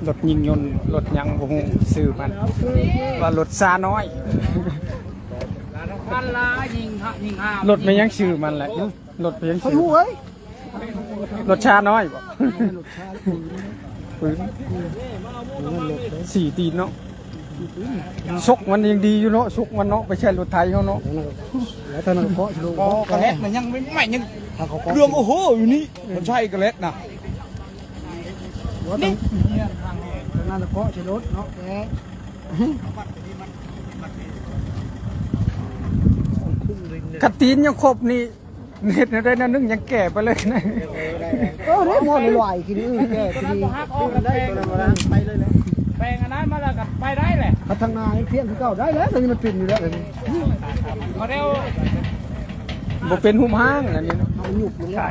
รถยิงยนต์รถยังบ่ฮู้ซื้อมันว่ารถซาน้อยรถไม่ยังชื่อมันแหละรถไม่ยังชื่อรถชาน้อยบ่ปืน4 ตีนเนาะชกมันยังดีอยู่เนาะชกมันเนาะไปใช้รถไทยเขาเนาะแล้วตอนนั้นเคาะชลูกระเล็ดมันยังไม่ยังเรื่องโอ้โหอยู่นี่มันใช่กระเล็ดนะนี่ตอนนั้นเคาะชลูเนาะแกกระตีนยังครบนี่เน็ตได้นั่นนึงยังแก่ไปเลยนะได้หมดเลยลอยกินแก่ทีได้ไปเลยแหละแปลงอันนั้นมาแล้วก็ไปได้แหละพัฒนาเพี้ยนคือเก่าได้แล้วตอนนี้มันเป็นอยู่แล้วเลยมาเร็วบ่เป็นหุ่มห้างอันนี้เนาะมันหยุดมันใช่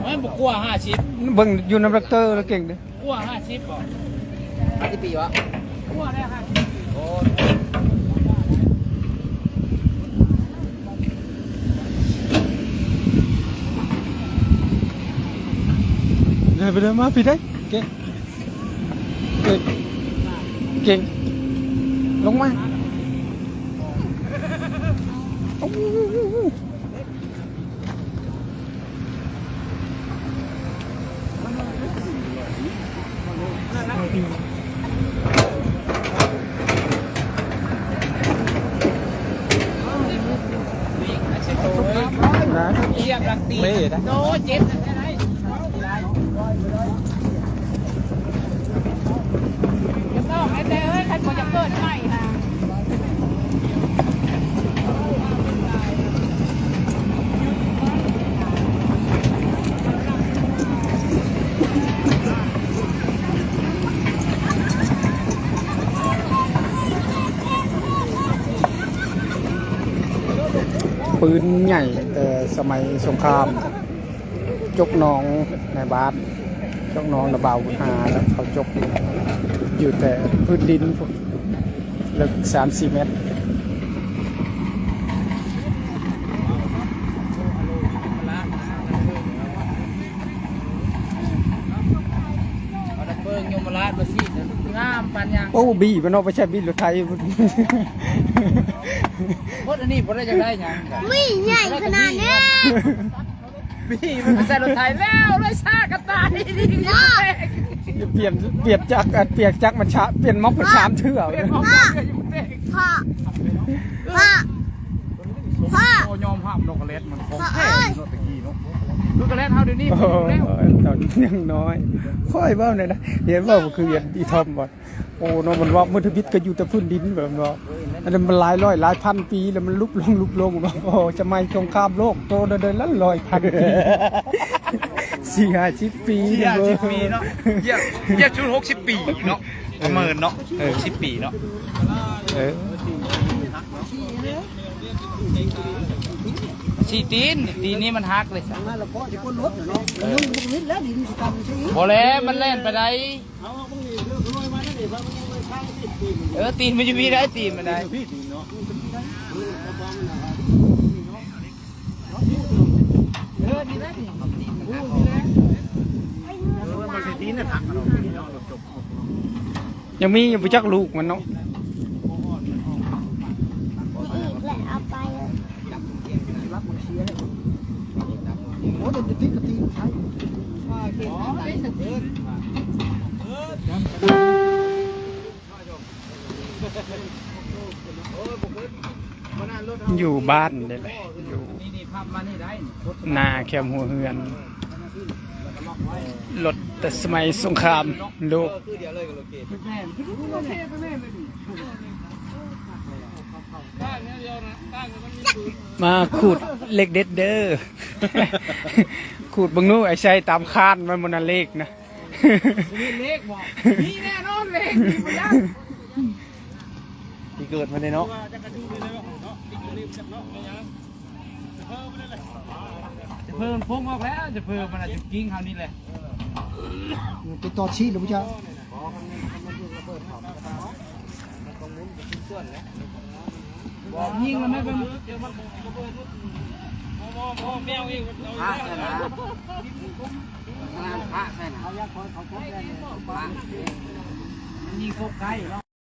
ไม่บุกกลัว50เบิ่งอยู่น้ำรักเตอร์แล้วเก่งเด้กลัว50บ่50 ปีวะกลัวได้ครับโอ้ไปเลยมาพี่ได้เก่งเก่งลงมาเยี่ยมรักตีโน้เจ็บต้องไอ้เด้อใครควรจะเกิดใหม่นะปืนใหญ่แต่สมัยสงครามจกน้องในบ้านจกน้องระเบาหาแล้วเขาจกอยู่แต่พื้นดินลึก3-4 เมตรเบิ่งยมราชบ่สิงามปานยังโอ้บีมันเอาไปใช้บีรถไทยพดอันนี้บ่ได้จังได้หยังไม่ใหญ่ขนาดนี้พี่มันไปใส่รถไถแล้วเลยซ่ากระต่ายดีเปลี่ยนจักมันช้าเปลี่ยนม็อกมันช้าเถื่อเลยพ่อโอ้ยอมห้ามนกกระเล็ดมันของแท้นกตะกี้นกนกกระเล็ดเฮาเดี๋ยวนี้ตอนยังน้อยค่อยเบ้าเนี่ยนะเห็นว่าคือเห็นอีทอมบ่โอ้น้องมันว่ามุทพิษก็อยู่แต่พื้นดินแบบเนาะอันนั้นมันหลายร้อยหลายพันปีแล้วมันลุกลงโอ้จะไม่สงครามโลกโตเดินแล้ว100,000 ปี40-50 ปีเนาะเยี่ยชุด60 ปีเนาะประเมินเนาะ60 ปีเนาะสีตีนนี้มันฮักเลยพอแล้วมันเล่นไปได้ตีนมันจะมีได้ตีนมันได้ยังมียังไปจักลูกมันเนาะโอ้เด็กติ๊กตีใช่อยู่บ้านได้เลยอยู่หน้าแคมหัวเฮือนรถแต่สมัยสงครามโลกมาขูดเล็กเด็ดเด้อขูดบังนู้ไอ้ใช่ตามคานมันบนเลขนะเลขบอกนี่แน่นอนเลขที่เกิดมาในเนาะจะเพิ่มพงออกแล้วจะเพิ่มมันอาจจะกิ้งคราวนี้แหละติดต่อชีหรือไม่ใช่บอกยิงแล้วไม่เป็นพระใส่นะพระใส่นะ อยากคอยเขาพบแล้วเนี่ย มีโคกไก่เนาะ